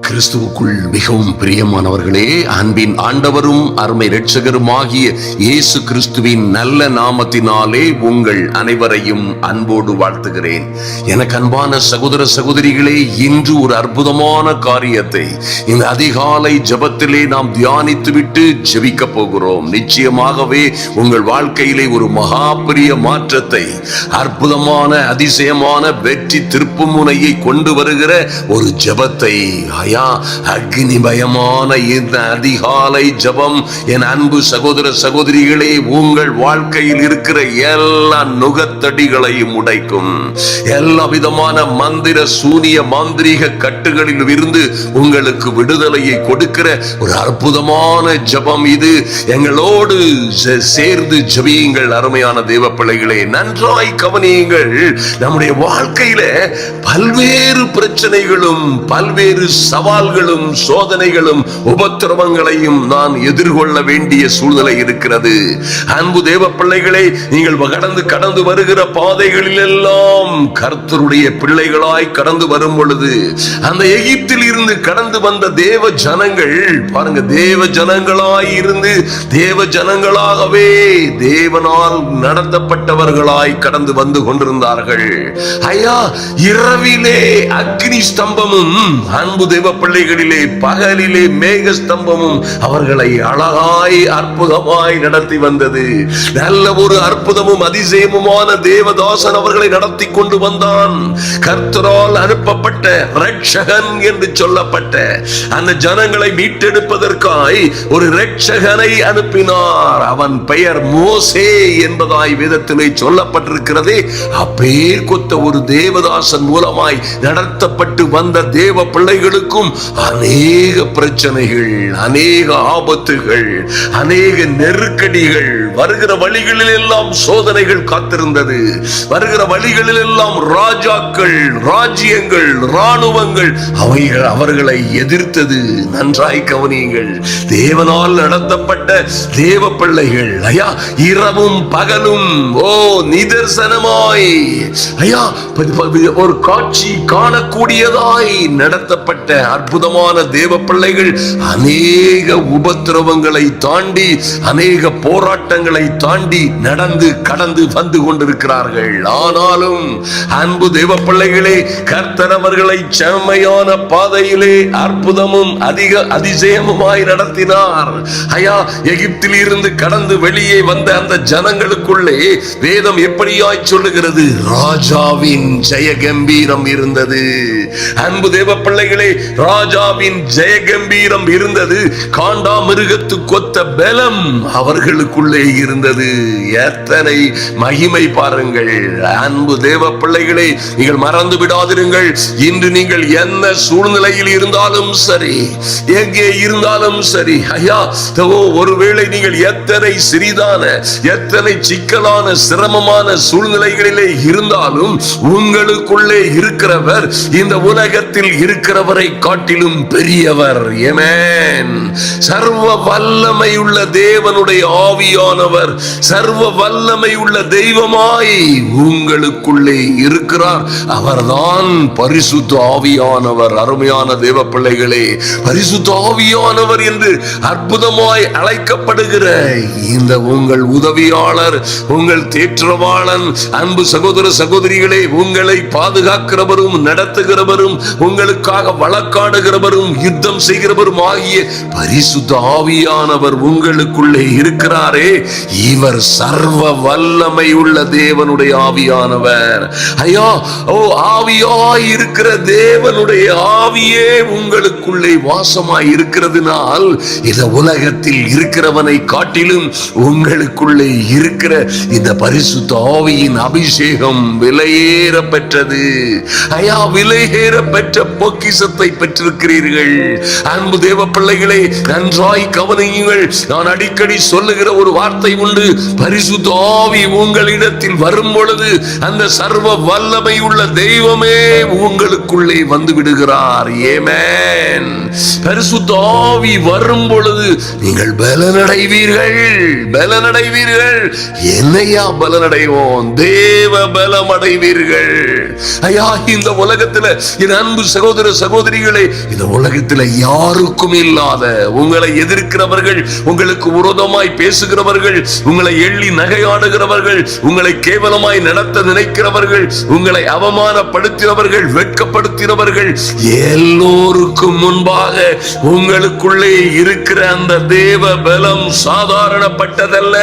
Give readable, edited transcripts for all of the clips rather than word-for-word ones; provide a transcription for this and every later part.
கிறிஸ்துவுக்குள் மிகவும் பிரியமானவர்களே, அன்பின் ஆண்டவரும் அருமை இரட்சகருமாகிய இயேசு கிறிஸ்துவின் நல்ல நாமத்தினாலே உங்கள் அனைவரையும் அன்போடு வாழ்த்துகிறேன். எனக்கு அன்பான சகோதர சகோதரிகளே, இன்று ஒரு அற்புதமான காரியத்தை இந்த அதிகாலை ஜெபத்திலே நாம் தியானித்துவிட்டு ஜெபிக்க போகிறோம். நிச்சயமாகவே உங்கள் வாழ்க்கையிலே ஒரு மகா பெரிய மாற்றத்தை, அற்புதமான அதிசயமான வெற்றி திருப்பு முனையை கொண்டு வருகிற ஒரு ஜெபத்தை, அக்னிமயமான இந்த அதிகாலை ஜெபம் என் அன்பு சகோதர சகோதரிகளே, உங்கள் வாழ்க்கையில் இருக்கிற எல்லா நுகத்தடிகளையும் உடைக்கும். எல்லா விதமான மந்திர சூனிய மாந்திரீக கட்டுகளில் இருந்து உங்களுக்கு விடுதலையை கொடுக்கிற ஒரு அற்புதமான ஜெபம் இது. எங்களோடு சேர்ந்து ஜெபியுங்கள் அருமையான தேவ பிள்ளைகளே. நன்றாய் கவனியுங்கள். நம்முடைய வாழ்க்கையில பல்வேறு பிரச்சனைகளும் பல்வேறு சவால்களும் சோதனைகளும் உபத்திரவங்களையும் நான் எதிர்கொள்ள வேண்டிய சூழ்நிலை இருக்கிறது. அன்பு தேவ பிள்ளைகளே, நீங்கள் கடந்து வருகிற பாதைகளில் எல்லாம் கர்த்தருடைய பிள்ளைகளாய் கடந்து வரும் பொழுது, அந்த எகிப்தில் இருந்து கடந்து வந்த தேவ ஜனங்கள் பாருங்க, தேவ ஜனங்களாய் இருந்து தேவ ஜனங்களாகவே தேவனால் நடத்தப்பட்டவர்களாய் கடந்து வந்து கொண்டிருந்தார்கள். இரவிலே அக்னி ஸ்தம்பமும், அன்பு தேவ பிள்ளைகளிலே பகலிலே மேக ஸ்தம்பமும் அவர்களை அழகாய் அற்புதமாய் நடத்தி வந்தது. நல்ல ஒரு அற்புதமும் அதிசயமுமான தேவதாசன் அவர்களை நடத்தி கொண்டு வந்தான். கர்த்தரால் அனுப்பப்பட்ட ரட்சகன் என்று சொல்லப்பட்ட அந்த ஜனங்களை மீட்டெடுப்பதற்காய் ஒரு ரட்சகனை அனுப்பினார். அவன் பெயர் மோசே என்பதாய் வேதத்திலே சொல்லப்பட்டிருக்கிறதே. அப்பேர் கொத்த ஒரு தேவதாசன் மூலமாய் நடத்தப்பட்டு வந்த தேவ பிள்ளைகளுக்கும் அநேக பிரச்சனைகள், அநேக ஆபத்துகள், அநேக நெருக்கடிகள், வருகிற வழிகளில் எல்லாம் சோதனைகள் காத்திருந்தது. வருகிற வழிகளில் எல்லாம் ராஜாக்கள், ராஜ்யங்கள், ராணுவங்கள் அவர்களை எதிர்த்தது. நன்றாய் கவனியுங்கள். தேவனால் நடத்தப்பட்ட தேவ பிள்ளைகள் இரவும் பகலும் நிதர்சனமாய் ஒரு காட்சி காணக்கூடியதாய் நடத்தப்பட்ட அற்புதமான தேவ பிள்ளைகள் அநேக உபத்திரவங்களை தாண்டி, அநேக போராட்டங்களை தாண்டி நடந்து கடந்து வந்து கொண்டிருக்கிறார்கள். ஆனாலும் அன்பு தேவ பிள்ளைகளே, கர்த்தர் அவர்களை செம்மையான பாதையிலே அற்புதமும் அதிசயமுமாய் நடத்தினார். எகிப்தில் இருந்து கடந்து வெளியே வந்த அந்த ஜனங்களுக்குள்ளே வேதம் எப்படியாய் சொல்லுகிறது? ராஜாவின் ஜெய கம்பீரம் இருந்தது. அன்பு தேவ பிள்ளைகளே, ராஜாவின் ஜெய கம்பீரம் இருந்தது. காண்டா மிருகத்து கொத்த பலம் அவர்களுக்குள்ளே இருந்தது. எத்தனை மகிமை பாருங்கள். அன்பு தேவ பிள்ளைகளே, நீங்கள் மறந்து விடாதிருங்கள். இன்று நீங்கள் என்ன சூழ்நிலையில் இருந்தாலும் சரி, எங்கே இருந்தாலும் சரி, ஒருவேளை நீங்கள் எத்தனை சிறிதான, எத்தனை சிக்கலான, சிரமமான சூழ்நிலைகளிலே இருந்தாலும் உங்களுக்குள்ளே இருக்கிறவர் இந்த உலகத்தில் இருக்கிறவரை காட்டிலும் பெரியவர். ஆமென். சர்வ வல்லமை உள்ள தேவனுடைய ஆவியானவர், சர்வ வல்லமை உள்ள தெய்வமாய் உங்களுக்குள்ளே இருக்கிறார். அவர்தான் பரிசுத்த ஆவியானவர். அருமையான தேவ பிள்ளைகளே, பரிசுத்த ஆவியானவர் என்று அற்புதமாய் அழைக்கப்படுகிற இந்த உங்கள் உதவியாளர், உங்கள் தேற்றவாளன், அன்பு சகோதர சகோதரிகளே, உங்களை பாதுகாக்கிறவரும் நடத்துகிறவரும் உங்களுக்காக வழக்காடுகிறவரும் யுத்தம் செய்கிறவரும் ஆகிய பரிசுத்த ஆவியானவர் உங்களுக்குள்ளே இருக்கிறாரே. இவர் சர்வ வல்லமை உள்ள தேவனுடைய ஆவியானவர். ஆவியாய் இருக்கிற தேவனுடைய ஆவியே உங்களுக்குள்ளே வாசமாய் இருக்கிறதுனால் இந்த உலகத்தில் இருக்கிறவனை காட்டிலும் உங்களுக்குள்ளே இருக்கிற இந்த பரிசுத்த ஆவியின் அபிஷேகம் விலையேற பெற்றது. விலையேற பெற்ற பொக்கிஷத்தை பெற்றிருக்கிறீர்கள். அன்பு தேவ பிள்ளைகளே, நன்றாய் கவனியுங்கள். நான் அடிக்கடி சொல்லுகிற ஒரு வார்த்தை உண்டு. பரிசுத்த ஆவி உங்களிடத்தில் வரும் பொழுது அந்த சர்வ வல்லமை உள்ள தெய்வமே உங்களுக்குள்ளே வந்து விடுகிறார். ஆமென். பரிசுத்த ஆவி வரும் பொழுது நீங்கள் பலனடைவீர்கள். பலனடைவீர்கள். என்னையா பலனடைவோம்? தேவ பலம் அடைவீர்கள். இந்த உலகத்தில் என் அன்பு சகோதர சகோதரிகளே, பிரியமானவர்களே, இந்த உலகத்தில் யாருக்கும் இல்லாத, உங்களை எதிர்க்கிறவர்கள், உங்களுக்கு விரோதமாய் பேசுகிறவர்கள், உங்களை எள்ளி நகையாடுகிறவர்கள், உங்களை கேவலமாய் நடத்த நினைக்கிறவர்கள், உங்களை அவமானப்படுத்தினவர்கள், வெட்கப்படுத்தினவர்கள் எல்லோருக்கும் முன்பாக உங்களுக்குள்ளே இருக்கிற அந்த தேவ பலம் சாதாரணப்பட்டதல்ல.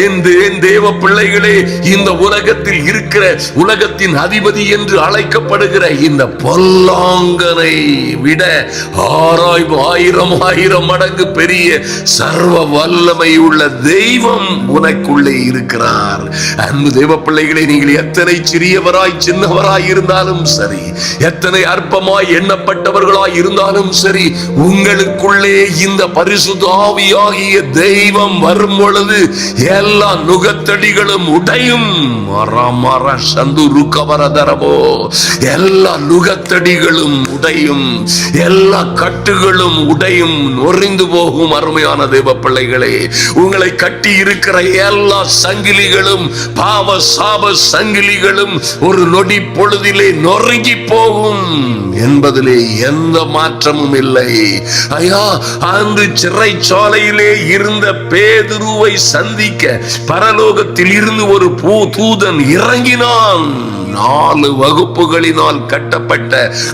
என் தேவ பிள்ளைகளே, இந்த உலகத்தில் இருக்கிற, உலகத்தின் அதிபதி என்று அழைக்கப்படுகிற இந்த பொல்லாங்கனை விட 1000 மடங்கு பெரிய சர்வ வல்லமை உள்ள தெய்வம் உனக்குள்ளே இருக்கிறார். அன்பு தேவ பிள்ளைகளே, நீங்கள் எத்தனை சிறியவராய் சின்னவராய் இருந்தாலும் சரி, எத்தனை அற்பமாய் எண்ணப்பட்டவர்களாய் இருந்தாலும் சரி, உங்களுக்குள்ளே இந்த பரிசுத்த ஆவியாகிய தெய்வம் வரும் பொழுது எல்லா நுகத்தடிகளும் உடையும். எல்லா நுகத்தடிகளும் உடையும், எல்லா கட்டுகளும் உடையும், நொறிந்து போகும். அருமையான தேவ பிள்ளைகளே, உங்களை கட்டி இருக்கிற எல்லா சங்கிலிகளும், பாவ சாப சங்கிலிகளும் ஒரு நொடி பொழுதிலே நொறுங்கி போகும் என்பதிலே எந்த மாற்றமும் இல்லை. ஐயா, அன்று சிறைச்சாலையிலே இருந்த பேதுருவை சந்திக்க பரலோகத்தில் இருந்து ஒரு தூதன் இறங்கினான். 4 வகுப்புகளினால் கட்டப்பட்ட,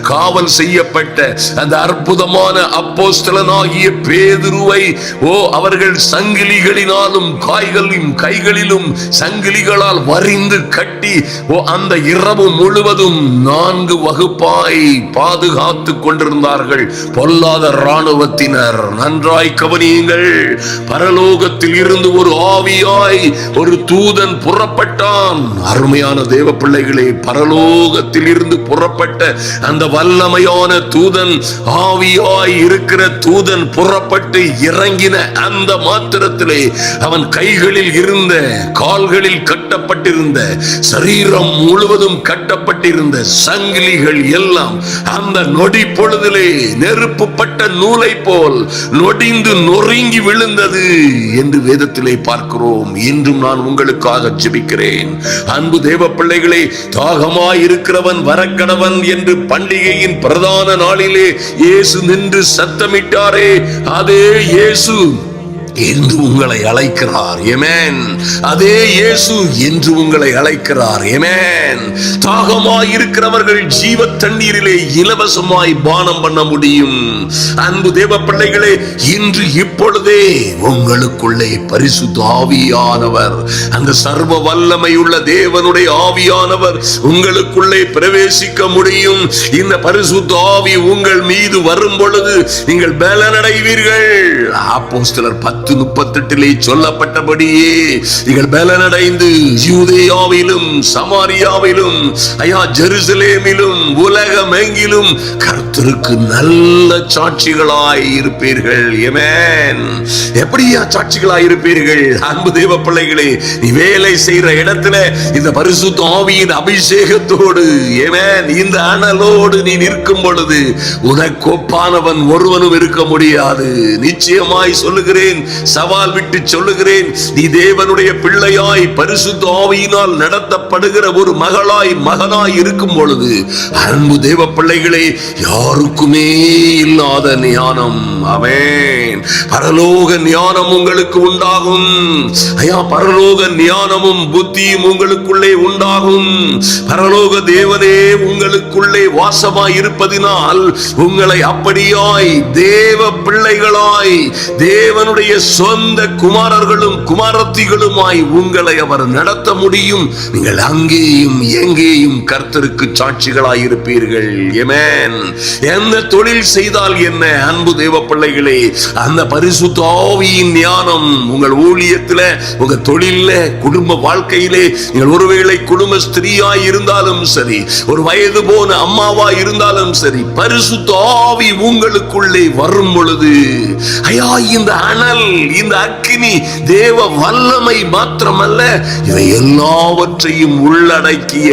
காவல் செய்யப்பட்ட அந்த அற்புதமான அப்போஸ்தலனாகிய பேதுருவை அவர்கள் சங்கிலிகளினாலும் கைகளிலும் சங்கிலிகளால் வரிந்து கட்டி அந்த இரவு முழுவதும் 4 வகுப்பாய் பாதுகாத்து கொண்டிருந்தார்கள் பொல்லாத இராணுவத்தினர். நன்றாய் கவனியுங்கள். பரலோகத்தில் இருந்து ஒரு ஆவியாய் ஒரு தூதன் புறப்பட்டான். அருமையான தேவ பிள்ளைகளே, பரலோகத்தில் இருந்து புறப்பட்ட அந்த வல்லமையான தூதன், ஆவியாய் இருக்கிற தூதன் புறப்பட்டு இறங்கின அந்த மாத்திரத்திலே அவன் கைகளில் இருந்த, கால்களில் கட்டப்பட்டிருந்த, சரீரம் முழுவதும் கட்டப்பட்டிருந்த சங்கிலிகள் எல்லாம் அந்த நொடி பொழுதிலே நெருப்புப்பட்ட நூலை போல் நொடிந்து நொறுங்கி விழுந்தது என்று வேதத்திலே பார்க்கிறோம். இன்றும் நான் உங்களுக்காக ஜெபிக்கிறேன். அன்பு தேவ பிள்ளைகளே, தாகமாய் இருக்கிறவன் வரக்கடவன் என்று பண்டிகையின் பிரதான நாளிலே இயேசு நின்று சத்தமிட்டாரே, அதே இயேசு என்று உங்களை அழைக்கிறார். ஆமென். அதே இயேசு என்று உங்களை அழைக்கிறார். ஆமென். தாகமாய் இருக்கிறவர்கள் ஜீவ தண்ணீரிலே இலவசமாய் பானம் பண்ண முடியும். அன்பு தேவ பிள்ளைகளே, இன்று இப்பொழுதே உங்களுக்குள்ளே பரிசுத்த ஆவியானவர், அந்த சர்வ வல்லமை உள்ள தேவனுடைய ஆவியானவர் உங்களுக்குள்ளே பிரவேசிக்க முடியும். இந்த பரிசுத்த ஆவி உங்கள் மீது வரும் பொழுது நீங்கள் பலனடைவீர்கள். அப்போஸ்தலர் 10:38 சொல்லப்பட்டபடியே நீங்கள் பலனடைந்து யூதேயாவிலும் சமாரியாவிலும், ஜெருசலேமிலும், உலகமெங்கிலும் கர்த்தருக்கு நல்ல சாட்சிகளாய் இருப்பீர்கள். ஆமென். எப்படியா சாட்சிகளாய் இருப்பீர்கள்? அன்பு தேவ பிள்ளைகளே, நீ வேலை செய்யற இடத்துல இந்த பரிசுத்த ஆவியின் அபிஷேகத்தோடு, ஆமென், இந்த அனலோடு நீ நிற்கும் பொழுது உனக்கு ஒப்பானவன் ஒருவனும் இருக்க முடியாது. நிச்சயமாய் சொல்லுகிறேன், சவால் விட்டு சொல்லுகிறேன், நீ தேவனுடைய பிள்ளையாய் பரிசுத்த ஆவியினால் நடத்தப்படுகிற ஒரு மகனாய் இருக்கும் பொழுது, அன்பு தேவ பிள்ளைகளே, யாருக்குமே இல்லாத ஞானம், ஆமென், பரலோக ஞானம் உங்களுக்கு உண்டாகும். பரலோக ஞானமும் புத்தியும் உங்களுக்குள்ளே உண்டாகும். பரலோக தேவனே உங்களுக்குள்ளே வாசமாய் இருப்பதினால் உங்களை அப்படியாய் தேவ பிள்ளைகளாய், தேவனுடைய சொந்த குமாரர்களும் குமாரத்திகளுமாய் உங்களை அவர் நடத்த முடியும். நீங்கள் அங்கேயும் எங்கேயும் கர்த்தருக்கு சாட்சிகளாய் இருப்பீர்கள். ஆமென். எந்த தொழில் செய்தால் என்ன, அன்பு தேவ பிள்ளைகளே, அந்த பரிசுத்த ஆவியின் ஞானம் உங்கள் ஊழியத்தில, உங்க தொழில, குடும்ப வாழ்க்கையிலே, நீங்கள் ஒருவேளை குடும்ப ஸ்திரீயாய் இருந்தாலும் சரி, ஒரு வயது போன அம்மாவாய் இருந்தாலும் சரி, பரிசுத்த ஆவி உங்களுக்குள்ளே வரும் பொழுது, இந்த அனல் இந்த அக்கினி தேவ வல்லமை மாத்திரமல்ல, இவை எல்லாவற்றையும் உள்ளடக்கிய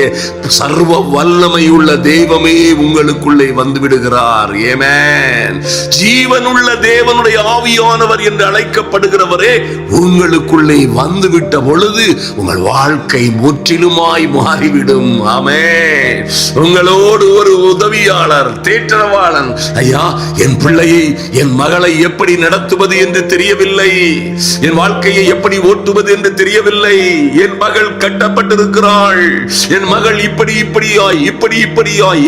சர்வ வல்லமை உள்ள தெய்வமே உங்களுக்குள்ளே வந்து விடுகிறார். ஆமென். ஜீவனுள்ள தேவனுடைய ஆவியானவர் என்று அழைக்கப்படுகிறவரே உங்களுக்குள்ளே வந்துவிட்ட பொழுது உங்கள் வாழ்க்கை முற்றிலுமாய் மாறிவிடும். ஆமென். உங்களோடு ஒரு உதவியாளர், தேற்றரவாளன், ஐயா என் பிள்ளையை, என் மகளை எப்படி நடத்துவது என்று தெரியவில்லை, என் வாழ்க்கையை எப்படி ஓட்டுவது என்று தெரியவில்லை, என் மகள் கட்டப்பட்டிருக்கிறாள், என் மகள் இப்படியாய்,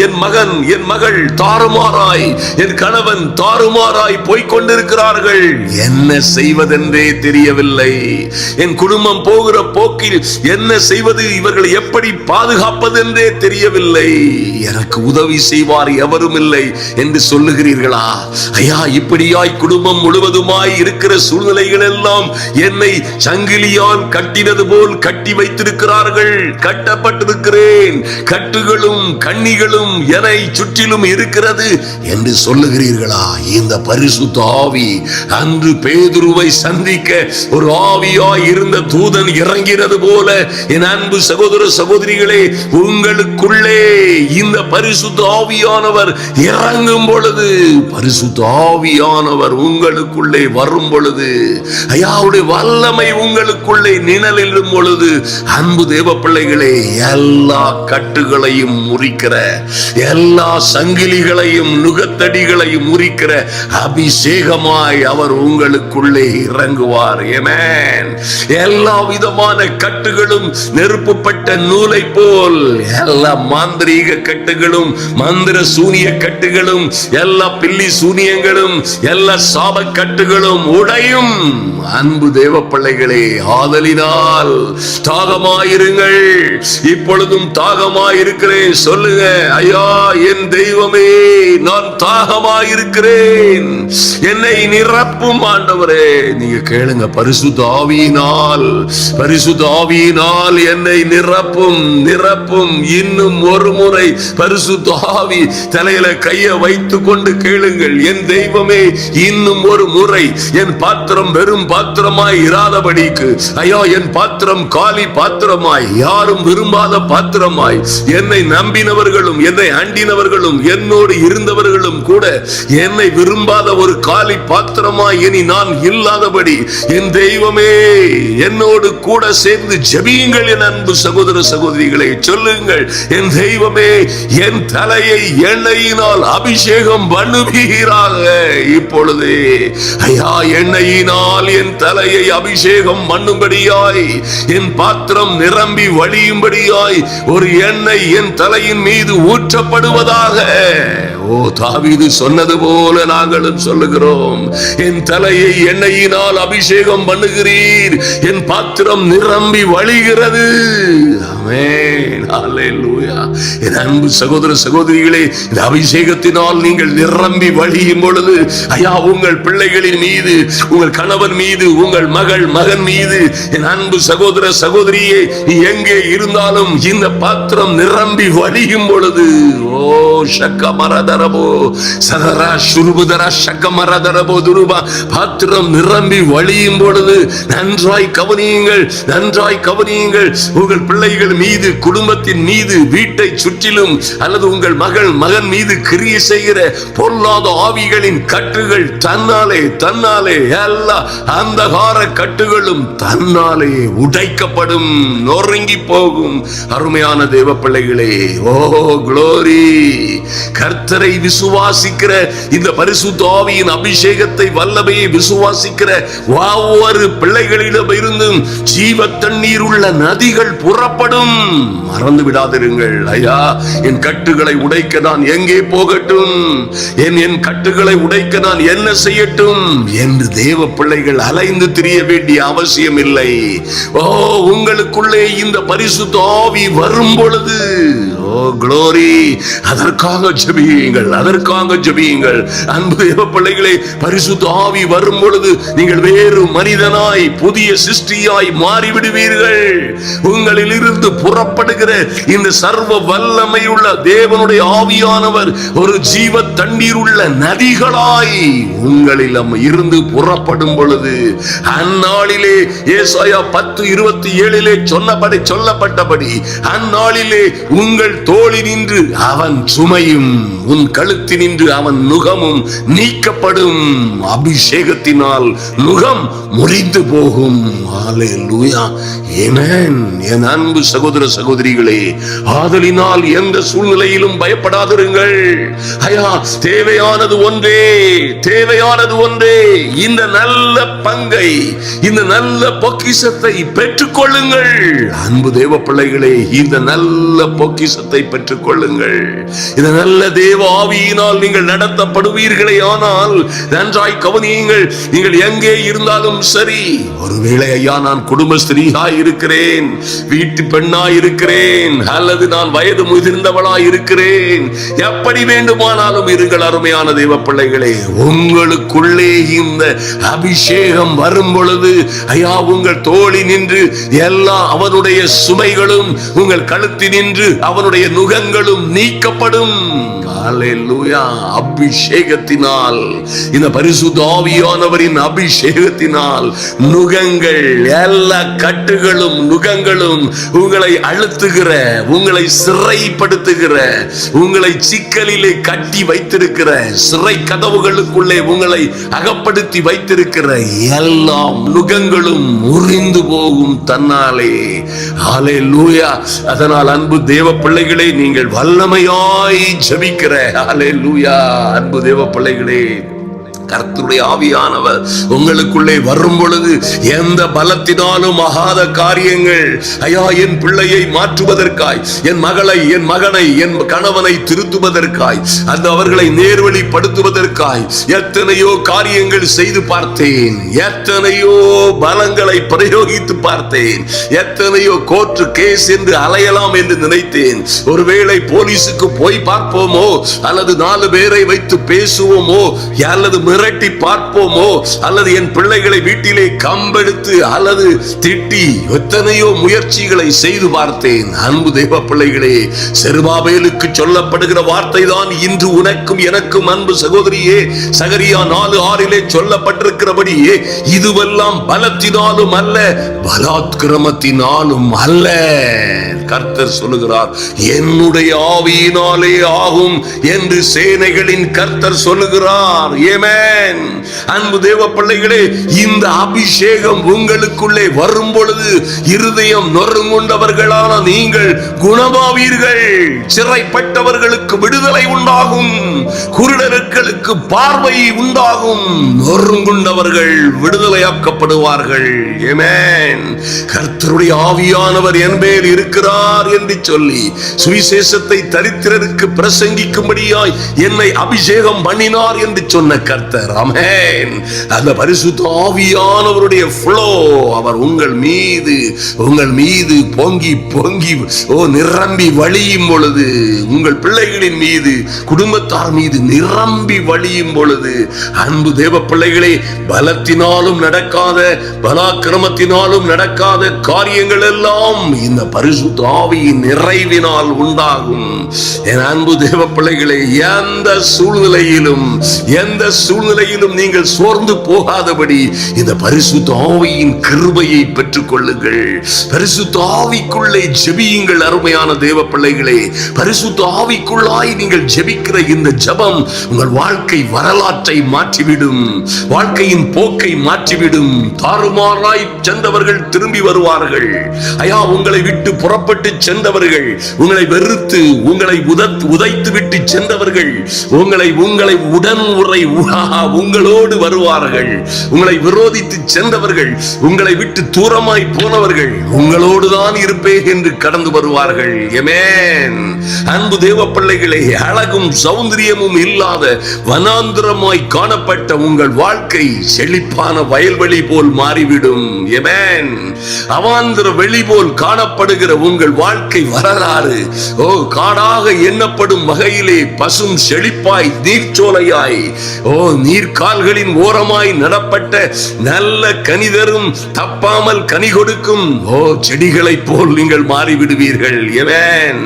என் மகன், என் மகள் தாறுமாறாய், என் கணவன் தாறுமாறாய் போய்கொண்டிருக்கிறார்கள், என்ன செய்வதென்றே தெரியவில்லை, என் குடும்பம் போகிற போக்கில் என்ன செய்வது, இவர்களை எப்படி பாதுகாப்பது என்றே தெரியவில்லை, எனக்கு உதவி செய்வார் எவரும் இல்லை என்று சொல்லுகிறீர்களா? ஐயா இப்படியாய் குடும்பம் முழுவதுமாய் இருக்கிற சூழ்நிலைகள் எல்லாம் என்னை சங்கிலியால் கட்டினது போல் கட்டி வைத்திருக்கிறார்கள், கட்டப்பட்டிருக்கிறேன், கட்டுகளும் கண்ணிகளும் என்னை சுற்றிலும் இருக்கிறது என்று சொல்லுகிறீர்களா? இந்த பரிசுத்த ஆவி அன்று பேதுருவை சந்திக்க ஒரு ஆவியாய் இருந்த தூதன் இறங்கினது போல என் அன்பு சகோதர சகோதரிகளே, உங்களுக்குள்ளே இந்த பரிசுத்த ஆவியானவர் இறங்கும் பொழுது, பரிசுத்த ஆவியானவர் உங்களுக்குள்ளே வரும் பொழுது, ஐயாவுடைய வல்லமை உங்களுக்குள்ளே நிழலிடும் பொழுது, அன்பு தேவ பிள்ளைகளே, எல்லா கட்டுகளையும் முறிக்கிற, எல்லா சங்கிலிகளையும் நுகத்தடிகளையும் முறிக்கிற அபிஷேகமாய் அவர் உங்களுக்குள்ளே இறங்குவார். ஆமென். எல்லா விதமான கட்டுகளும் நெருப்புப்பட்ட நூலை போல், எல்லா மாந்திரீக கட்டுகளும், மந்திர சூனிய கட்டுகளும், எல்லா பில்லி சூனியங்களும், எல்லா சாப கட்டுகளும் உடையும். அன்பு தேவ பிள்ளைகளே, ஆதலினால் தாகமாயிருங்கள். இப்பொழுதும் தாகமாயிருக்கிறேன் சொல்லுங்க. ஐயா என் தெய்வமே, நான் தாகமாயிருக்கிறேன், என்னை நிரப்பும் ஆண்டவரே. நீங்க கேளுங்க, பரிசுத்த ஆவியினால், பரிசுத்த ஆவியினால் என்னை நிரப்பும், நிரப்பும். இன்னும் ஒரு முறை பரிசுத்த ஆவி தலையில கையை வைத்துக் கொண்டு கேளுங்கள், என் தெய்வமே இன்னும் ஒரு முறை என் பாத்திரம் வெறும் பாத்திரமாய் இராதபடிக்கு, ஐயா என் பாத்திரம் காலி பாத்திரமாய், யாரும் விரும்பாத பாத்திரமாய், என்னை நம்பினவர்களும் என்னை அண்டினவர்களும் என்னோடு இருந்தவர்களும் கூட என்னை விரும்பாத ஒரு காலி பாத்திரமாய் இனி நான் இல்லாதபடி, என் தெய்வமே என்னோடு கூட சேர்ந்து ஜெபியுங்கள். என் அன்பு சகோதர சகோதரிகளை சொல்லுங்கள், என் தெய்வமே என் தலையை எண்ணெயினால் அபிஷேகம் பண்ணுவீராக. இப்பொழுது ஐயா எண்ணெயினால் என் தலையை அபிஷேகம் பண்ணும்படியாய், என் பாத்திரம் நிரம்பி வழியும்படியாய் ஒரு எண்ணெய் என் தலையின் மீது ஊற்றப்படுவதாக. ஓ தாவீது சொன்னது போல நாங்களும் சொல்லுகிறோம், என் தலையை எண்ணெயினால் அபிஷேகம் பண்ணுகிறீர், என் பாத்திரம் நிரம்பி வழிகிறது. ஆமென். அல்லேலூயா. என் அன்பு சகோதர சகோதரிகளே, இந்த அபிஷேகத்தினால் நீங்கள் நிரம்பி வழியும் பொழுது, ஐயா உங்கள் பிள்ளைகளின் மீது, உங்கள் கணவன் மீது, உங்கள் மகன் மீது, என் அன்பு சகோதர சகோதரியே, நீ எங்கே இருந்தாலும் இந்த பாத்திரம் நிரம்பி வழியும் பொழுது, ஓ ஷக்கமரதரபோ சதரா சுருபுதரா ஷக்கமரதரபோ துருபா, பாத்திரம் நிரம்பி வழியும் பொழுது நன்றாய் கவனியுங்கள், நன்றாய் கவனியுங்கள். உங்கள் பிள்ளைகள் மீது, குடும்பத்தின் மீது, வீட்டை சுற்றிலும் அல்லது உங்கள் மகன் மீது கிரியை செய்கிற பொல்லாத ஆவிகளின் கட்டுகள் தன்னாலே எல்லா அந்தகார கட்டுகளும் தன்னாலே உடைக்கப்படும், நொறுங்கி போகும். அருமையான தேவ பிள்ளைகளே, ஓ குளோரி. கர்த்தரை விசுவாசிக்கிற, இந்த பரிசுத்த ஆவியின் அபிஷேகத்தை வல்லமையை விசுவாசிக்கிற ஒவ்வொரு பிள்ளைகளிடம் இருந்தும் ஜீவ தண்ணீர் உள்ள நதிகள் புறப்படும். மறந்து விடாதிருங்கள். ஐயா என் கட்டுகளை உடைக்க நான் எங்கே போகட்டும், என் கட்டுகளை உடைக்க நான் என்ன செய்யட்டும் என்று தேவ பிள்ளைகள் அலைந்து திரிய வேண்டிய அவசியம் இல்லை. ஓ உங்களுக்குள்ளே இந்த பரிசுத்த ஆவி வரும் பொழுது, ஓ ஓ க்ளோரி. அதற்காக ஜெபியுங்கள், அதற்காக ஜெபியுங்கள். அன்பு தேவ பிள்ளைகளே, பரிசுத்த ஆவி வரும் பொழுது நீங்கள் வேறு மனிதனாய் புதிய சிருஷ்டியாய் மாறிவிடுவீர்கள். உங்களில் இருந்து புறப்படுகிற இந்த சர்வ வல்லமையுள்ள தேவனுடைய ஆவியானவர் ஒரு ஜீவ தண்ணீர் உள்ள நதிகளாய் உங்களில் இருந்து புறப்படும் பொழுது, அந்நாளிலே ஏசாயா 10:27 சொல்லப்பட்டபடி அந்நாளிலே உங்கள் தோளில் நின்று அவன் சுமையும் உன் கழுத்தில் நின்று அவன் நுகமும் நீக்கப்படும். அபிஷேகத்தினால் நுகம் முறிந்து போகும். ஹல்லேலூயா, ஆமென். என் அன்பு சகோதர சகோதரிகளே, ஆதலினால் எந்த சூழ்நிலையிலும் பயப்படாதிருங்கள். ஐயா, தேவையானது ஒன்றே, தேவையானது ஒன்றே. இந்த நல்ல பங்கை, இந்த நல்ல பொக்கிஷத்தை பெற்றுக் கொள்ளுங்கள். அன்பு தேவ பிள்ளைகளே, இந்த நல்ல பொக்கிஷத்தை பெற்றுக் கொள்ளுங்கள். இந்த நல்ல தேவ ஆவியினால் நீங்கள் நடத்தப்படுவீர்களே. ஆனால் நன்றாய் கவனியுங்கள், நீங்கள் எங்கே இருந்தாலும் சரி, ஒருவேளை ஐயா நான் குடும்பஸ்திரியாய் இருக்கிறேன், வீட்டு பெண்ணாய் இருக்கிறேன், அல்லது நான் வயது முதிர்ந்தவளாய் இருக்கிறேன், எப்படி வேண்டுமானாலும் இருங்கள். அருமையான தேவ பிள்ளைகளே, உங்களுக்குள்ளே இந்த அபிஷேகம் வரும் பொழுது ஐயா, உங்கள் தோளி நின்று எல்லா அவனுடைய சுமைகளும், உங்கள் கழுத்தி நின்று அவனுடைய நுகங்களும் நீக்கப்படும். ஹல்லேலூயா. அபிஷேகத்தினால், இந்த பரிசுத்த ஆவியானவரின் அபிஷேகத்தினால் நுகங்கள், எல்லா கட்டுகளும் நுகங்களும், உங்களை அழுத்துகிற, உங்களை சிறைப்படுத்துகிற, உங்களை சிக்கலிலே கட்டி வைத்திருக்கிற, சிறை கதவுகளுக்குள்ளே உங்களை அகப்படுத்தி வைத்திருக்கிற எல்லா நுகங்களும் முறிந்து போகும் தன்னாலே. ஹல்லேலூயா. அதனால் அன்பு தேவ பிள்ளைகளே, நீங்கள் வல்லமையாய் ஜெபிக்கிற, ஹல்லேலூயா, அன்பு தேவ பிள்ளைகளே, கர்த்தருடைய ஆவியானவர் உங்களுக்குள்ளே வரும் பொழுது எந்த பலத்தினாலும் ஆகாத காரியங்கள், ஐயா, என் பிள்ளையை மாற்றுவதற்காய், என் மகளை, என் மகனை, என் கணவனை திருத்துவதற்காய், அந்த அவர்களை நேர்வழிப்படுத்துவதற்காய் எத்தனையோ காரியங்கள் செய்து பார்த்தேன், எத்தனையோ பலங்களை பிரயோகித்து பார்த்தேன், எத்தனையோ கோர்ட்டு கேஸ் என்று அலையலாம் என்று நினைத்தேன். ஒருவேளை போலீஸுக்கு போய் பார்ப்போமோ, அல்லது 4 பேரை வைத்து பேசுவோமோ, அல்லது மிரட்டி பார்ப்போமோ, அல்லது என் பிள்ளைகளை வீட்டிலே கம்பெடுத்து அல்லது திட்டி எத்தனையோ முயற்சிகளை செய்து பார்த்தேன். அன்பு தேவ பிள்ளைகளே, செருபாபேலுக்கு சொல்லப்படுகிற வார்த்தை தான் இன்று உனக்கும் எனக்கும். அன்பு சகோதரியே, சகரியா 4:6 சொல்லப்பட்டிருக்கிறபடியே, இதுவெல்லாம் பலத்தினாலும் அல்ல, பலாத்கிரமத்தினாலும் அல்ல. கர்த்தர் சொல்லுகிறார், என்னுடைய ஆவியினாலே ஆகும் என்று சேனைகளின் கர்த்தர் சொல்லுகிறார். ஆமென். அன்பு தேவ பிள்ளைகளே, இந்த அபிஷேகம் உங்களுக்குள்ளே வரும் பொழுது இருதயம் நொறுங்குண்டவர்களான நீங்கள் குணமாவீர்கள். சிறைப்பட்டவர்களுக்கு விடுதலை உண்டாகும், குருடர்களுக்கு பார்வை உண்டாகும், நொறுங்குண்டவர்கள் விடுதலையாக்கப்படுவார்கள். ஆமென். கர்த்தருடைய ஆவியானவர் என் மேல் இருக்கிறார் என்று சொல்லி சுவிசேஷத்தை தரித்திரருக்கு பிரசங்கிக்கும்படியாய் என்னை அபிஷேகம் பண்ணினார் என்று சொன்ன கர்த்தர், ஆமென், அந்த பரிசுத்த ஆவியானவருடைய ஃப்ளோ அவர் உங்கள் மீது பொங்கி பொங்கி நிரம்பி வழியும் பொழுது, உங்கள் பிள்ளைகளின் மீது, குடும்பத்தார் மீது நிரம்பி வழியும் பொழுது, அன்பு தேவ பிள்ளைகளே, பலத்தினாலும் நடக்காத, பலாக்கிரமத்தினாலும் நடக்காத காரியங்கள் எல்லாம் இந்த பரிசுத்த ஆவியின் நிறைவினால் உண்டாகும். என் அன்பு தேவ பிள்ளைகளே, எந்த சூழ்நிலையிலும் நீங்கள் சோர்ந்து போகாதபடி இந்த பரிசுத்த ஆவியின் கிருபையை பெற்றுக் கொள்ளுங்கள். பரிசுத்த ஆவிக்குள்ளே ஜெபியுங்கள். அருமையான தேவ பிள்ளைகளே, பரிசுத்த ஆவிக்குள்ளாய் நீங்கள் ஜெபிக்கிற இந்த ஜெபம் உங்கள் வாழ்க்கை வரலாற்றை மாற்றிவிடும், வாழ்க்கையின் போக்கை மாற்றிவிடும். தாறுமாறாய் சென்றவர்கள் திரும்பி வருவார்கள். ஐயா, உங்களை விட்டு புறப்பட்டு சென்றவர்கள், உங்களை வெறுத்து உங்களை உதைத்து விட்டு சென்றவர்கள், உங்களை உடன் உரை உங்களோடு வருவார்கள். உங்களை விரோதித்து சென்றவர்கள், உங்களை விட்டு தூரமாய் போனவர்கள் உங்களோடு தான் இருப்பேன் என்று கடந்து வருவார்கள். ஆமென். அன்பு தேவ பிள்ளைகளே, அழகும் சௌந்தரியமும் இல்லாத வனாந்திரமாய் காணப்பட்ட உங்கள் வாழ்க்கை செழிப்பான வயல்வெளி போல் மாறிவிடும். ஆமென். அவாந்தர வெளி போல் காணப்படுகிற உங்கள் வாழ்க்கை வரலாறு காடாக எண்ணப்படும் வகையிலே பசும் செழிப்பாய் நீர்ச்சோலையாய் நீர்கால்களின் ஓரமாய் நடப்பட்ட நல்ல கனிதரும் தப்பாமல் கனி கொடுக்கும் செடிகளைப் போல் நீங்கள் மாறிவிடுவீர்கள். ஆமென்.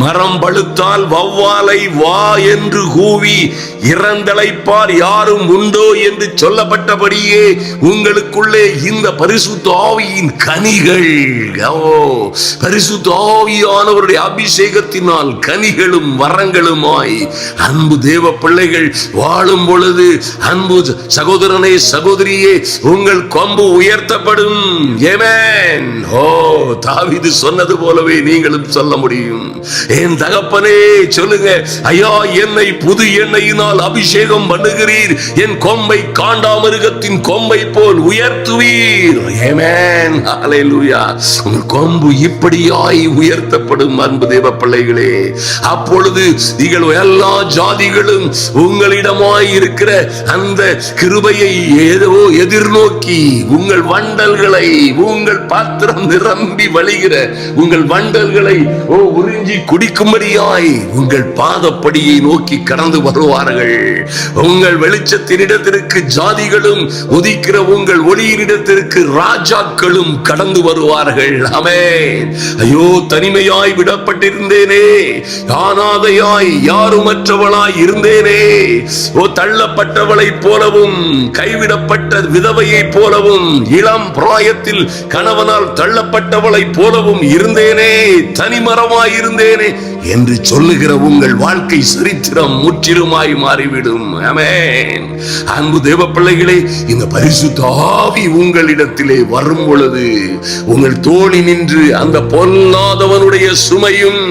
மரம் பழுத்தால் வௌவாலை வா என்று கூவி இறந்தழைப்பார் யாரும் உண்டோ என்று சொல்லப்பட்டபடியே உங்களுக்குள்ளே இந்த பரிசுத்த ஆவியின் கனிகள், பரிசுத்த ஆவியானவருடைய அபிஷேகத்தினால் கனிகளும் வரங்களுமாய் அன்பு தேவ பிள்ளைகள் வாழும் பொழுது, அன்பு சகோதரனே சகோதரியே, உங்கள் கொம்பு உயர்த்தப்படும். ஆமென். தாவீது சொன்னது போலவே நீங்களும் சொல்ல முடியும். என் தகப்பனே சொல்லுங்க, ஐயா என்னை புது எண்ணெயினால் அபிஷேகம் பண்ணுகிறீர், என் கொம்பை காண்டாமிருகத்தின் கொம்பை போல் உயர்த்துவீர். ஆமென். ஹல்லேலூயா. உங்கள் கொம்பு இப்படியாய் உயர்த்தப்படும் அன்பு தேவ பிள்ளைகளே. அப்பொழுது நீங்கள் எல்லா ஜாதிகளும் உங்களிடமாய் இருக்கிற அந்த கிருபையை ஏதோ எதிர்நோக்கி உங்கள் வண்டல்களை, உங்கள் பாத்திரம் நிரம்பி வழிகிற உங்கள் வண்டல்களை உறிஞ்சி குடிக்கும்படியாய் உங்கள் பாதப்படியை நோக்கி கடந்து வருவார்கள். உங்கள் வெளிச்சத்தினிடத்திற்கு ஜாதிகளும் உதிக்கிற உங்கள் ஒளியினிடத்திற்கு ராஜாக்களும் கடந்து வருவார்கள். ஆமென். ஐயோ தனிமையாய் விடப்பட்டிருந்தேனே, அனாதையாய் யாருமற்றவளாய் இருந்தேனே, தள்ளப்பட்டவளை போலவும் கைவிடப்பட்ட விதவையை போலவும் இளம் பிராயத்தில் கணவனால் தள்ளப்பட்டவளை போலவும் இருந்தேனே, தனிமரமாய் இருந்தேனே என்று சொல்லுகிற உங்கள் வாழ்க்கை சரித்திரம் முற்றிலுமாய் மாறிவிடும். ஆமென். அன்பு தேவ பிள்ளைகளே, இந்த பரிசுத்த ஆவி உங்களிடத்திலே வரும் பொழுது உங்கள் தோளி நின்று அந்த பொல்லாதவனுடைய சுமையும்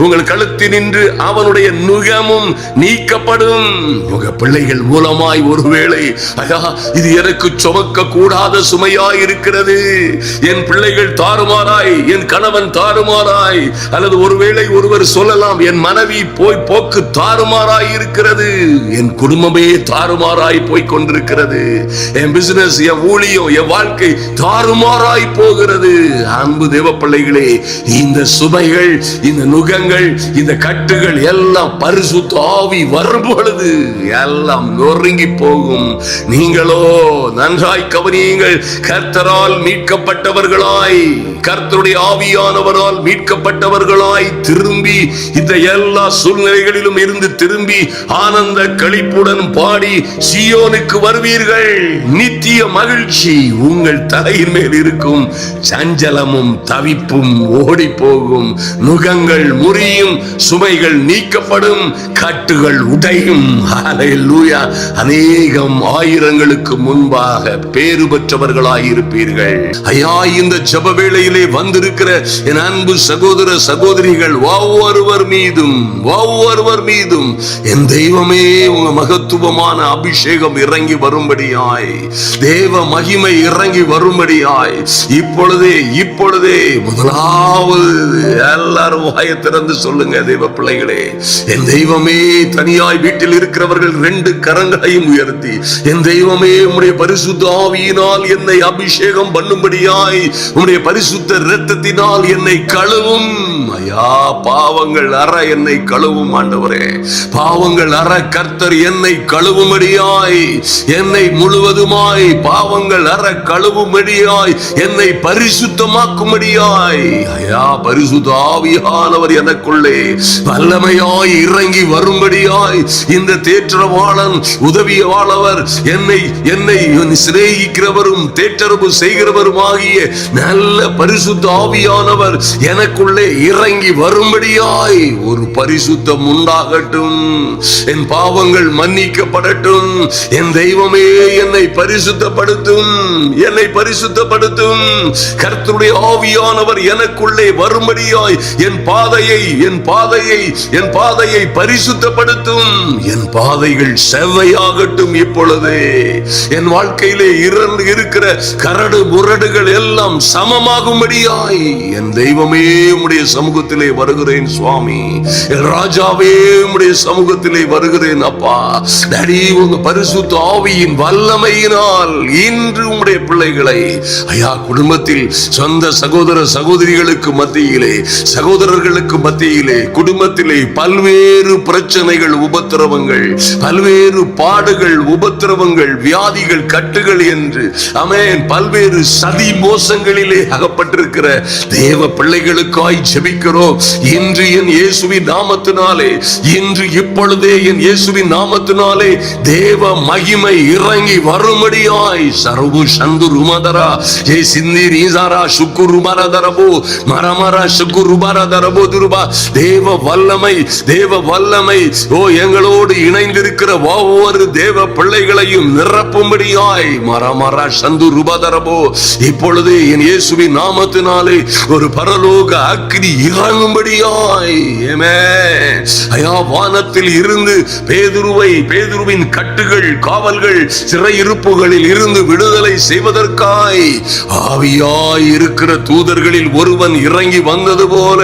உங்கள் கழுத்தில் நின்று அவனுடைய நுகமும் நீக்கப்படும். உங்க பிள்ளைகள் மூலமாய் ஒருவேளை ஐயா இது எனக்கு சுமக்க கூடாத சுமையாய் இருக்கிறது, என் பிள்ளைகள் தாறுமாறாய், என் கணவன் தாறுமாறாய், அல்லது ஒருவேளை ஒருவர் சொல்லலாம் என் மனைவி போக்கு தாறுமாறாய் இருக்கிறது, என் குடும்பமே தாறுமாறாய் போய் கொண்டிருக்கிறது, என் பிசினஸ், என் ஊழியம், என் வாழ்க்கை தாறுமாறாய் போகிறது. அன்பு தேவ பிள்ளைகளே, இந்த சுமைகள், இந்த நுகங்கள், இந்த கட்டுகள் எல்லாம் பரிசுத்த ஆவி வரும் பொழுது எல்லாம் நொறுங்கி போகும். நீங்களோ நன்றாய் கவனியுங்கள், கர்த்தரால் மீட்கப்பட்டவர்களாய், கர்த்தருடைய ஆவியானவரால் மீட்கப்பட்டவர்களாய் திரும்பி இந்த எல்லா சூழ்நிலைகளிலும் இருந்து திரும்பி ஆனந்த களிப்புடன் பாடி சீயோனுக்கு வருவீர்கள். நித்திய மகிழ்ச்சி உங்கள் தலையின் மேல் இருக்கும், சஞ்சலமும் தவிப்பும் ஓடி போகும், நுகங்கள் முறியும், சுமைகள் நீக்கப்படும், கட்டுகள் உடையும். ஹல்லேலூயா. அநேகம் ஆயிரங்களுக்கு முன்பாக பேறு பெற்றவர்களாய் இருப்பீர்கள். ஐயா இந்த ஜெப வேளையிலே வந்திருக்கிற என் அன்பு சகோதர சகோதரிகள் ஒவ்வொருவர் மீதும் என் தெய்வமே உங்க மகத்துவமான அபிஷேகம் இறங்கி வரும்படியாய், தேவ மகிமை இறங்கி வரும்படியாய் இப்பொழுதே முதலாவது எல்லாரும் வாயை திறந்து சொல்லுங்க தேவ பிள்ளைகளே, என் தெய்வமே, தனியாய் வீட்டில் இருக்கிறவர்கள் 2 கரங்களையும் உயர்த்தி, என் தெய்வமே உம்முடைய பரிசுத்த ஆவியினால் என்னை அபிஷேகம் பண்ணும்படியாய், உம்முடைய பரிசுத்த இரத்தத்தினால் என்னை கழுவும். ஐயா பாவங்கள் அற என்னை கழுவும் ஆண்டவரே, பாவங்கள் அற கர்த்தர் என்னை கழுவும்படியாய், என்னை முழுவதுமாய் பாவங்கள் அற கழுவும்படியாய், என்னை பரிசுத்தமாக்கும்படியாய், ஐயா பரிசுத்த ஆவியானவர் எனக்குள்ளே வல்லமையாய் இறங்கி வரும்படியாய், இந்த தேற்றவாளன் உதவியாளவர் என்னை சிநேகிக்கிறவரும் தேற்றரவு செய்கிறவருமாகிய நல்ல பரிசுத்த ஆவியானவர் எனக்குள்ளே இறங்கி வரும்படியாய் ஒரு பரிசுத்தம் உண்டாகட்டும், என் பாவங்கள் மன்னிக்கப்படட்டும், என் தெய்வமே என்னை பரிசுத்தப்படுத்தும், என்னை பரிசுத்தப்படுத்தும். கர்த்தருடைய ஆவியானவர் எனக்குள்ளே வரும்படியாய் என் பாதையை பரிசுத்தப்படுத்தும், என் பாதைகள் செவ்வையாகட்டும். இப்பொழுதே என் வாழ்க்கையிலே இருக்கிற கரடு முரடுகள் எல்லாம் சமமாகும்படியாய் என் தெய்வமே உம்முடைய சமூகத்திலே வருகிறேன் சுவாமி. ராஜாவே உம்முடைய சமூகத்திலே வருகிறேன் அப்பா. டாடி, உங்க பரிசுத்த ஆவியின் வல்லமையினால் இன்று உம்முடைய பிள்ளைகளை ஐயா குடும்பத்தில் சொந்த சகோதர சகோதரிகளுக்கு மத்தியிலே, சகோதரர்களுக்கு மத்தியிலே, குடும்பத்திலே பல்வேறு பிரச்சனைகள், உபத்திரவங்கள், பல்வேறு பாடுகள், உபத்திரவங்கள், வியாதிகள், கட்டுகள் என்று ஆமென் பல்வேறு சதி மோசங்களிலே அகப்பட்டிருக்கிற தேவ பிள்ளைகளுக்காய் ஜெபிக்கிறோம். இன்று என் இயேசுவின் நாமத்தினாலே, இன்று இப்பொழுதே என் இயேசுவின் நாமத்தினாலே தேவ மகிமை இறங்கி வரும்படியாய் சர்வு சந்துரு மதரா ஏ சிந்திர் ஈசாரா சுக்குரு மரதரபோ மரமரா சுக்குரு மரதரபோ துருபா. தேவ வல்லமை, தேவ வல்லமை ஓ எங்களோடு இணைந்திருக்கிற ஒவ்வொரு தேவ பிள்ளைகளையும் நிரப்பும்படியாய் மரமரா சந்துரு மதரபோ இப்பொழுது என் இயேசுவின் நாமத்தினாலே ஒரு பரலோக அக்கினி இறங்கும்படியாய் ஆமென். ஐயா வானத்தில் இருந்து பேதுருவின் கட்டுகள், காவல்கள், சிறையிருப்புகளில் இருந்து விடுதலை செய்வதற்காய் ஆவியாய் இருக்கிற தூதர்களில் ஒருவன் இறங்கி வந்தது போல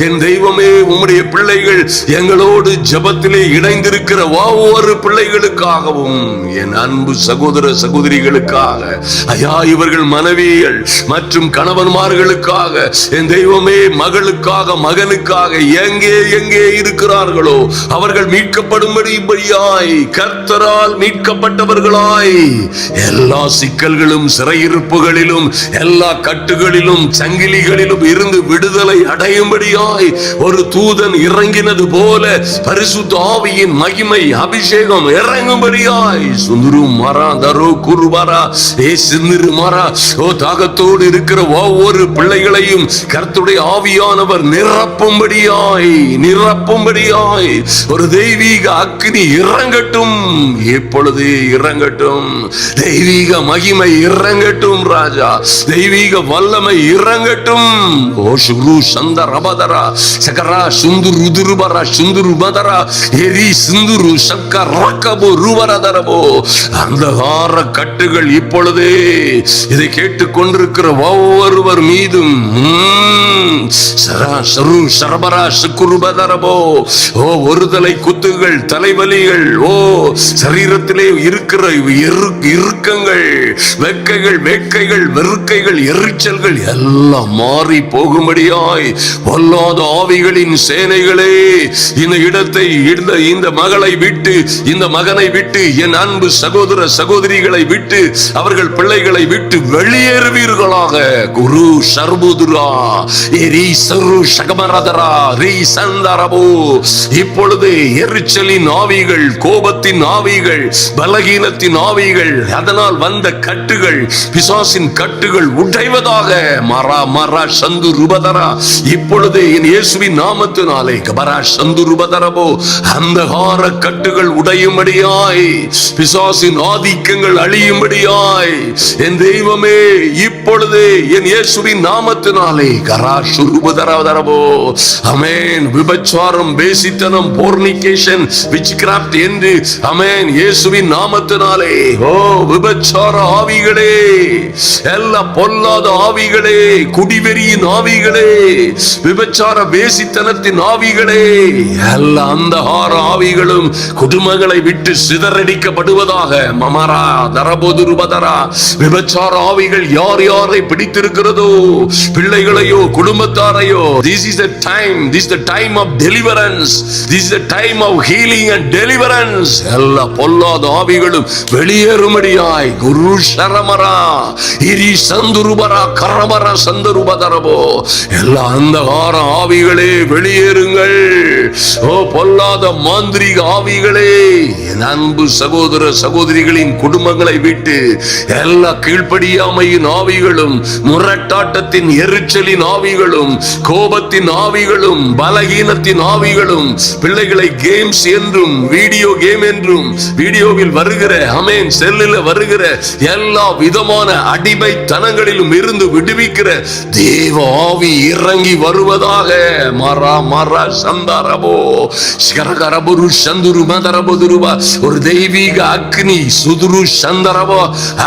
என் தெய்வமே உம்முடைய பிள்ளைகள் எங்களோடு ஜெபத்திலே இணைந்திருக்கிற ஒவ்வொரு பிள்ளைகளுக்காகவும், என் அன்பு சகோதர சகோதரிகளுக்காக, ஐயா இவர்கள் மனைவிகள் மற்றும் கணவன்மார்களுக்காக, என் தெய்வமே மகளுக்காக, மகனுக்காக எங்கே எங்கே இருக்கிறார்களோ அவர்கள் மீட்கப்படும்படியாய், கர்த்தரால் மீட்கப்பட்டவர்களாய், எல்லா சிக்கல்களும், சிறையிருப்புகளிலும், எல்லா கட்டுகளிலும், சங்கிலிகளிலும் இருந்து விடுதலை அடையும்படியாய் ஒரு தூதன் இறங்கினது போல பரிசுத்த ஆவியின் மகிமை அபிஷேகம் இறங்கும்படியாய் சுந்துரு மரா தரோ குருபரா ஏ சிந்திரு மரா ஓ தாகத்தோடு இருக்கிற ஒவ்வொரு பிள்ளைகளையும் கர்த்தருடைய ஆவியானவர் நிரப்பும்படியாய், நிரப்பும்படியாய் ஒரு தெய்வீக அக்கினி இறங்கட்டும், இப்பொழுது இறங்கட்டும். தெய்வீக மகிமை இறங்கட்டும் ராஜா, தெய்வீக வல்லமை இறங்கட்டும். ஓ சுரு சந்த ரபதரா சகரா சுந்துரு துருபரா சுந்துரு மதரா எரி சுந்துரு சக்க ரக்கபோ ருவரதரபோ. அந்தகார கட்டுகள் இப்பொழுதே இதை கேட்டுக்கொண்டிருக்கிற ஒவ்வொருவர் மீதும் ஓ ஒருதலை குத்துகள், தலைவலிகள், ஓ சரீரத்திலே இருக்கிற இறுக்கங்கள், வெக்கைகள், வேட்கைகள், வெறுக்கைகள், எரிச்சல்கள் எல்லாம் மாறி போகும்படியாய் பொல்லாத ஆவிகளின் சேனைகளே இந்த இடத்தை, இந்த மகளை விட்டு, இந்த மகனை விட்டு, என் அன்பு சகோதர சகோதரிகளை விட்டு, அவர்கள் பிள்ளைகளை விட்டு வெளியேறுவீர்களாக. குரு சர்புதுரா எரி சரு சகமரதரா ரீ சந்தரபோ. இப்பொழுது எரிச்சலின் ஆவிகள், கோபத்தின் ஆவிகள், பலகீனத்தின் ஆவிகள், அதனால் வந்த கட்டுகள், பிசாசின் கட்டுகள் உடைவதாக. மரா மரா சந்து ருபதரா இப்பொழுது என் இயேசுவின் நாமத்தினாலே கபரா சந்து ருபதரபோ அந்தகார கட்டுகள் உடையும்படியாய், பிசாசின் ஆதிக்கங்கள் அழியும்படியாய் என் தெய்வமே இப்பொழுது என் இயேசுவின் நாமத்தினாலே கரா சுருபதரபோ ஆமென். விபச்சாரம், பேசித்தனம், போர்னிகேஷன், விட்ச்கிராஃப்ட் என்று ஆமென் இயேசுவின் நாமத்தினாலே ஓ விபச்சார ஆவிகளே, எல்லா பொல்லாத ஆவிகளே, குடிவெறியின் ஆவிகளே, விபச்சார பேசித்தனத்தின் ஆவிகளே, எல்லா அந்தகார ஆவிகளும் குடும்பங்களை விட்டு சிதறடிக்கப்படுவதாக. மமரா தரபோதுருபதரா. விபச்சார ஆவிகள் யார் யாரை பிடித்திருக்கிறதோ, பிள்ளைகளையோ குடும்பத்தாரையோ, this is the time, this is the time of deliverance, this is the time of healing and deliverance. எல்லா பொல்லாத ஆவிகளும் வெளியேறும்படியாய் குரு சரமரா இரி சந்துருபரா கரமரா சந்தருபதரபோ. எல்லா அந்தகார ஆவிகளே வெளியேறுங்கள். ஓ பொல்லாத மாந்திரீக ஆவிகளே, என் அன்பு சகோதர சகோதரிகளின் குடும்பங்களை விட்டு எல்லா கீழ்ப்படியாமையின் ஆவிகளும், முரட்டாட்டத்தின் எரிச்சலின் ஆவிகளும், கோபத்தின் ஆவிகளும், பலகீனத்தின் ஆவிகளும், பிள்ளைகளை கேம்ஸ் என்றும், வீடியோ கேம் என்றும், வீடியோவில் வருகிற ஆமென் செல்லில் வருகிற எல்லா விதமான அடிமைத்தனங்களிலும் இருந்து விடுவிக்கிற தேவ ஆவி இறங்கி வருவதாக. மரா மரா சந்தாரபோ ஸ்கரகரபுரு சந்துரு மதரபுதுருபா. ஒரு தெய்வீக அக்னி சுதுரு சந்தரபோ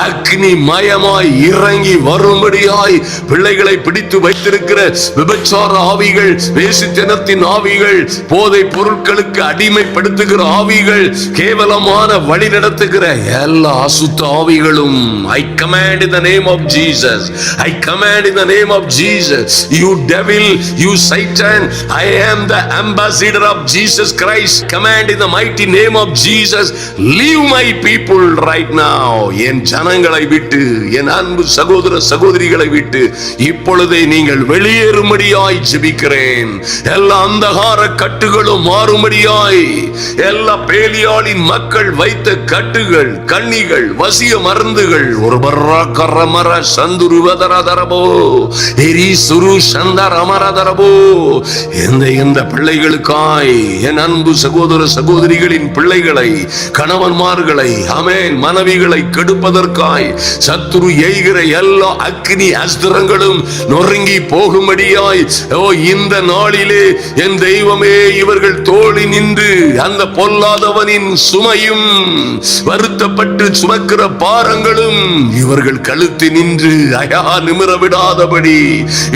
அக்னி மயமாய் இறங்கி வரும்படியாய் பிள்ளைகளை பிடித்து வைத்திருக்கிற விபச்சார விபச்சார ஆவிகள், வேசித்தனத்தின் ஆவிகள், போதை பொருட்களுக்கு அடிமைப்படுத்துகிற ஆவிகள், கேவலமான வழி நடத்துகிற எல்லா அசுத்த ஆவிகளும் I command in the name of Jesus. I command in the name of Jesus. You devil, you Satan, I am the ambassador of Jesus Christ. Command in the mighty name of Jesus. Leave my people right now. என் ஜனங்களை விட்டு, என் அன்பு சகோதர சகோதரிகளை விட்டு இப்பொழுதே நீங்கள் வெளியேறும்படியாய் ஜெபிக்கிறேன். எல்லா அந்தகார கட்டுகளும் மாறும்படியாய், எல்லா பேலியாளின் மக்கள் வைத்த கட்டுகள், கண்ணிகள், வசிய மருந்துகள், ஒரு பர்ரா கரமர சந்துருவதரதரபோ எரி சுரு சந்தரமரதரபோ எந்த பிள்ளைகளுக்காய், என் அன்பு சகோதர சகோதரிகளின் பிள்ளைகளை, கணவன்மார்களை, ஆமென், மனைவிகளை கெடுப்பதற்காய் சத்துரு எய்கிற எல்லா அக்னி அஸ்திரங்களும் நொறுங்கி போகும்படியாய் இந்த நாளிலே என் தெய்வமே இவர்கள் தோளி நின்று அந்த பொல்லாதவனின் சுமையும் வருத்தப்பட்டு சுமக்கிற பாரங்களும் இவர்கள் கழுத்து நின்று அயா நிமிர விடாதபடி,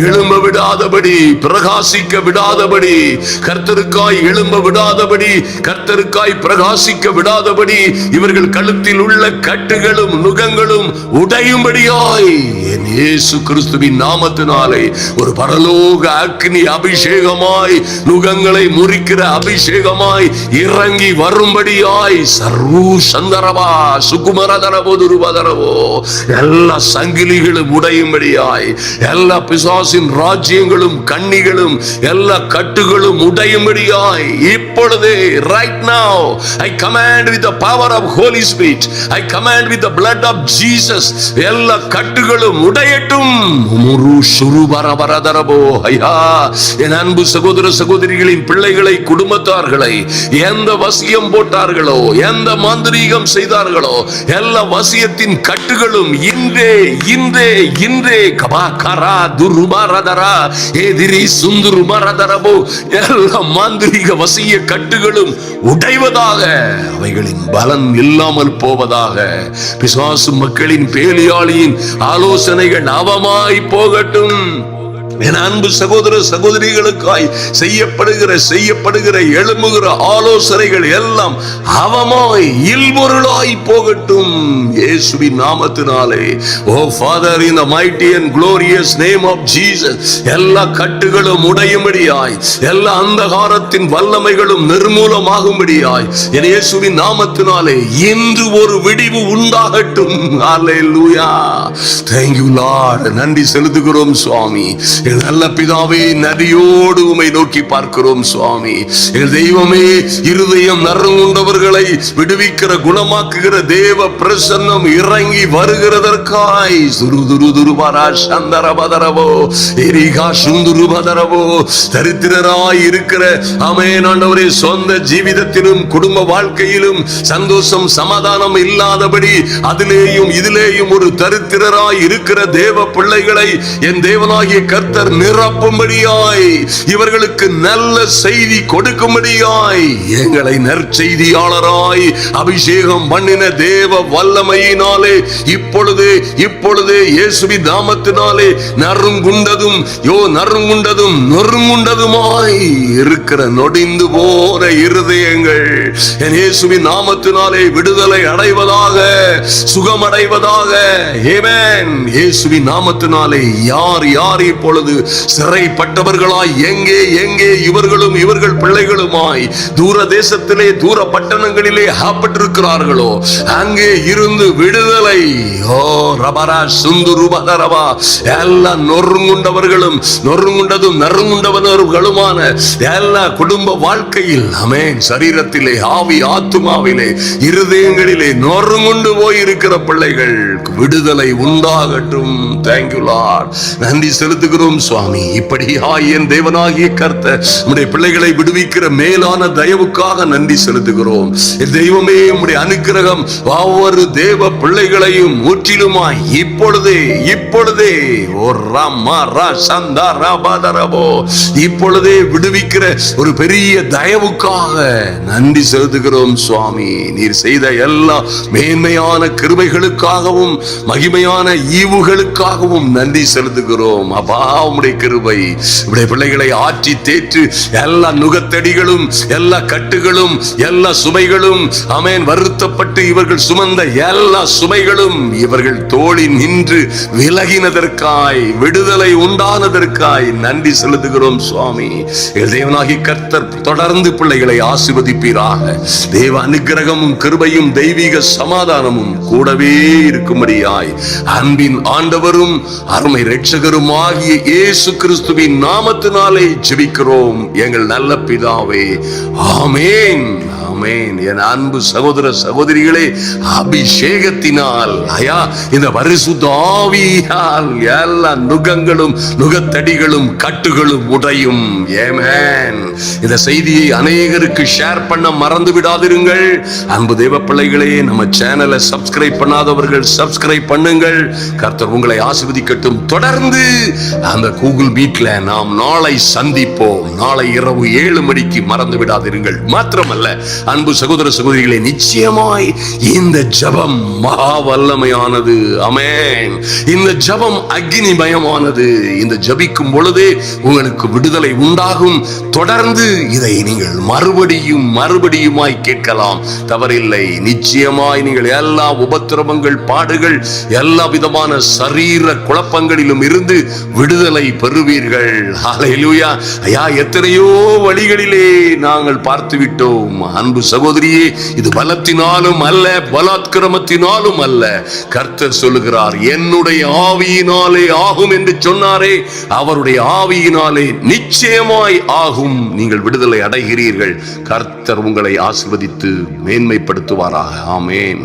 எழும்ப விடாதபடி, பிரகாசிக்க விடாதபடி, கர்த்தருக்காய் எழும்ப விடாதபடி, கர்த்தருக்காய் பிரகாசிக்க விடாதபடி இவர்கள் கழுத்தில் உள்ள கட்டுகளும் நுகங்களும் உடையும்படியாய் என் இயேசு கிறிஸ்துவின் நாமத்தினாலே ஒரு பரலோக அக்னி அபிஷேகமாய், நுகங்களை முறிக்கிற அபிஷேகமாய் இறங்கி வரும்படியாய் சர்வூ சந்தரவா சுகுமரதரவோ துருவதரவோ எல்லா சங்கிலிகளும் உடையும்படியாய், எல்லா பிசாசின் ராஜ்யங்களும் கண்ணிகளும் எல்லா கட்டுகளும் உடையும்படியாய் இப்பொழுதே right now I command with the power of Holy Spirit, I command with the blood of Jesus, எல்லா கட்டுகளும் உடையட்டும். முரு சுருபரபரதரபோ ஐயா, என் அன்பு சகோதர சகோதரிகளின் பிள்ளைகளை, குடும்பத்தார்களை எந்த வசியம் போட்டார்களோ, எந்த மாந்திரீகம் செய்தார்களோ, எல்லா வசியத்தின் கட்டுகளும் இன்றே இன்றே இன்றே கபாகரா துருபரதரா எதிரி சுந்துருபரதரபோ எல்லா மாந்திரீக வசிய கட்டுகளும் உடைவதாக, அவைகளின் பலன் இல்லாமல் போவதாக. பிசாசு மக்களின் பேலியாளியின் ஆலோசனைகள் அவமாய் போகட்டும். என் அன்பு சகோதர சகோதரிகளுக்காய் செய்யப்படுகிற எழும்புகிற ஆலோசனைகள் எல்லாம் அவமாய் இல்பொருளாய் போகட்டும் இயேசுவின் நாமத்தினாலே. ஓ father, in the mighty and glorious name of Jesus, எல்லா கட்டுகளும் உடையும்படியாய், எல்லா அந்தகாரத்தின் வல்லமைகளும் நிர்மூலமாகும்படியாய் என் இயேசுவின் நாமத்தினாலே இன்று ஒரு விடிவு உண்டாகட்டும். ஹல்லேலூயா. Thank you Lord. நன்றி செலுத்துகிறோம் சுவாமி. எங்கள் நல்ல பிதாவே, நதியோடு உம்மை நோக்கி பார்க்கிறோம் சுவாமி. எங்கள் தெய்வமே, இருதயம் நறுங்குண்டவர்களை விடுவிக்கிற, குணமாக்குகிற தேவ பிரசன்னம் இறங்கி வருகிறதற்காய் தரித்திரராய் இருக்கிற ஆமென் ஆண்டவரே, சொந்த ஜீவிதத்திலும் குடும்ப வாழ்க்கையிலும் சந்தோஷம் சமாதானம் இல்லாதபடி அதிலேயும் இதிலேயும் ஒரு தரித்திரராய் இருக்கிற தேவ பிள்ளைகளை என் தேவனாகிய கர்த்தர் நிரப்பும்படியாய், இவர்களுக்கு நல்ல செய்தி கொடுக்கும்படியாய், எங்களை நற்செய்தியாளராய் அபிஷேகம் பண்ணின தேவ வல்லமையினாலே இப்பொழுதே இயேசுவின் நாமத்தினாலே நறுங்குண்டதும் நொறுங்குண்டதுமாய் இருக்கிற நொடிந்து போன இருதயங்கள் என் இயேசுவின் நாமத்தினாலே விடுதலை அடைவதாக, சுகமடைவதாக. ஆமென். இயேசுவின் நாமத்தினாலே யார் இப்பொழுது சிறைப்பட்டவர்களாய் எங்கே இவர்களும் இவர்கள் பிள்ளைகளுமாய் தூர தேசத்திலே, தூர பட்டணங்களிலே ஆப்பட்டிருக்கிறார்களோ அங்கே இருந்து விடுதலை. ஓ ரபரா சுந்துருபதரவா எல்லா நொறுங்குண்டவர்களும் நறுங்குண்டவர்களுமான எல்லா குடும்ப வாழ்க்கையில், ஆமென், சரீரத்திலே, ஆவி ஆத்துமாவிலே, இருதயங்களிலே நொறுங்குண்டு போயிருக்கிற பிள்ளைகள் விடுதலை உண்டாகட்டும். Thank you Lord. நன்றி செலுத்துகிறோம் சுவாமி. இப்படியா என் தேவனாகிய கர்த்தர் உம்முடைய பிள்ளைகளை விடுவிக்கிற மேலான தயவுக்காக நன்றி செலுத்துகிறோம். தெய்வமே, உம்முடைய அனுக்கிரகம் ஒவ்வொரு தேவ பிள்ளைகளையும் முற்றிலுமாய் இப்பொழுதே விடுவிக்கிற ஒரு பெரிய தயவுக்காக நன்றி செலுத்துகிறோம் சுவாமி. நீர் செய்த எல்லா மேன்மையான கிருபைகளுக்காகவும் மகிமையான ஈவுகளுக்காகவும் நன்றி செலுத்துகிறோம். அப்பா, உம்முடைய கிருபை உம்முடைய பிள்ளைகளை ஆற்றி தேற்று எல்லா நுகத்தடிகளும் எல்லா கட்டுகளும் எல்லா சுமைகளும் ஆமென் வருத்தப்பட்டு இவர்கள் சுமந்த எல்லா சுமைகளும் இவர்கள் தோளி நின்று விலகினதற்காய் விடுதலை உண்டானதற்காய் நன்றி செலுத்துகிறோம் சுவாமி. தேவனாகி கர்த்தர் தொடர்ந்து பிள்ளைகளை ஆசீர்வதிப்பீராக. தேவ அனுக்கிரகமும் கிருபையும் தெய்வீக சமாதானமும் கூடவே இருக்கும்படியாய் அன்பின் ஆண்டவரும் அருமை இரட்சகரும் ஆகிய இயேசு கிறிஸ்துவின் நாமத்தினாலே ஜெபிக்கிறோம் எங்கள் நல்ல பிதாவே, ஆமென் ஆமென். என் அன்பு சகோதர சகோதரிகளே, அபிஷேகத்தினால் ஐயா இந்த பரிசுத்த ஆவியால் எல்லா நுகங்களும் நுகத்தடிகளும் கட்டுகளும் உடையும். ஆமென். இந்த செய்தியை அநேகருக்கு ஷேர் பண்ண மறந்து விடாதிருங்கள். அன்பு தேவ பிள்ளைகளே, நம்ம சேனலை சப்ஸ்கிரைப் பண்ணாதவர்கள் சப்ஸ்கிரைப் பண்ணுங்கள். கர்த்தர் உங்களை ஆசீர்வதிக்கட்டும். தொடர்ந்து அந்த கூகுள் மீட்ல நாம் நாளை சந்திப்போம். நாளை இரவு 7 மணிக்கு மறந்து விடாதிருங்கள். மாத்திரமல்ல அன்பு சகோதர சகோதரிகளே, நிச்சயமாய் இந்த ஜெபம் மகா வல்லமையானது. ஆமென். இந்த ஜெபம் அக்னிமயமானது. இந்த ஜெபிக்கும் பொழுது உங்களுக்கு விடுதலை உண்டாகும். தொடர்ந்து இதை நீங்கள் மறுபடியுமாய் கேட்கலாம், தவறில்லை. நிச்சயமாய் நீங்கள் எல்லா உபத்திரவங்கள் பாடுகள் எல்லா விதமான சரீர குழப்பங்களிலும் இருந்து விடுதலை பெறுவீர்கள். ஹல்லேலூயா. ஐயா, எத்தனையோ வழிகளிலே நாங்கள் பார்த்து விட்டோம். அன்பு சகோதரியே, இது பலத்தினாலும் அல்ல, பலாத்கிரமத்தினாலும் அல்ல. கர்த்தர் சொல்லுகிறார், என்னுடைய ஆவியினாலே ஆகும் என்று சொன்னாரே, அவருடைய ஆவியினாலே நிச்சயமாய் ஆகும். நீங்கள் விடுதலை அடைகிறீர்கள். கர்த்தர் உங்களை ஆசீர்வதித்து மேன்மைப்படுத்துவாராக. ஆமென்.